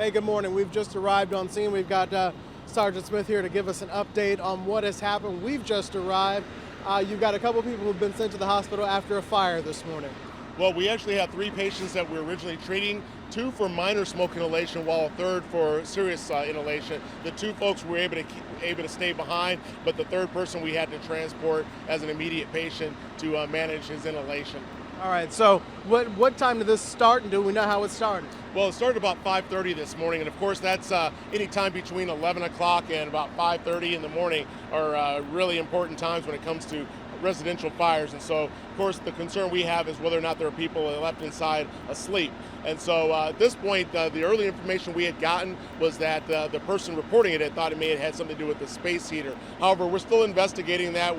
Hey, good morning. We've just arrived on scene. We've got Sergeant Smith here to give us an update on what has happened. We've just arrived. You've got a couple people who've been sent to the hospital after a fire this morning. Well, we actually have 3 patients that we were originally treating, 2 for minor smoke inhalation, while a third for serious inhalation. The 2 folks were able to stay behind, but the third person we had to transport as an immediate patient to manage his inhalation. All right. So, what time did this start, and do we know how it started? Well, it started about 5:30 this morning, and of course that's any time between 11 o'clock and about 5:30 in the morning are really important times when it comes to residential fires. And so, of course, the concern we have is whether or not there are people left inside asleep. And so at this point, the early information we had gotten was that the person reporting it had thought it may have had something to do with the space heater. However, we're still investigating that.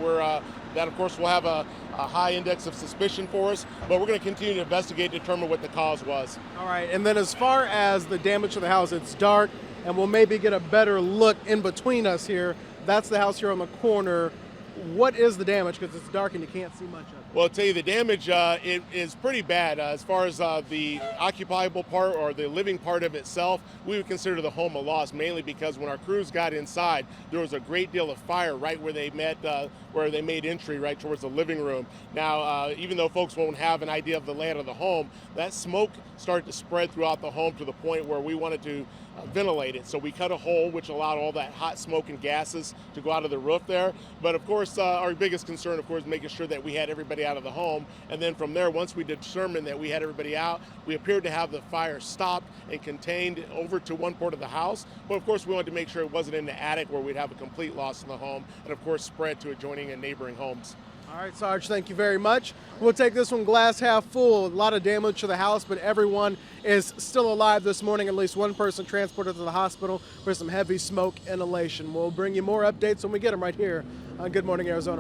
That, of course, will have a high index of suspicion for us, but we're going to continue to investigate, determine what the cause was. All right. And then, as far as the damage to the house, it's dark, and we'll maybe get a better look in between us here. That's the house here on the corner. What is the damage? Because it's dark and you can't see much of it. Well, I'll tell you, the damage it is pretty bad. As far as the occupiable part or the living part of itself, we would consider the home a loss, mainly because when our crews got inside, there was a great deal of fire right where they met, where they made entry right towards the living room. Now, even though folks won't have an idea of the layout of the home, that smoke started to spread throughout the home to the point where we wanted to ventilate it. So we cut a hole, which allowed all that hot smoke and gases to go out of the roof there. But of course, our biggest concern, of course, is making sure that we had everybody out of the home. And then from there, once we determined that we had everybody out, we appeared to have the fire stopped and contained over to one part of the house. But of course, we wanted to make sure it wasn't in the attic where we'd have a complete loss in the home, and of course, spread to adjoining and neighboring homes. All right, Sarge, thank you very much. We'll take this one glass half full. A lot of damage to the house, but everyone is still alive this morning. At least one person transported to the hospital for some heavy smoke inhalation. We'll bring you more updates when we get them right here on Good Morning Arizona.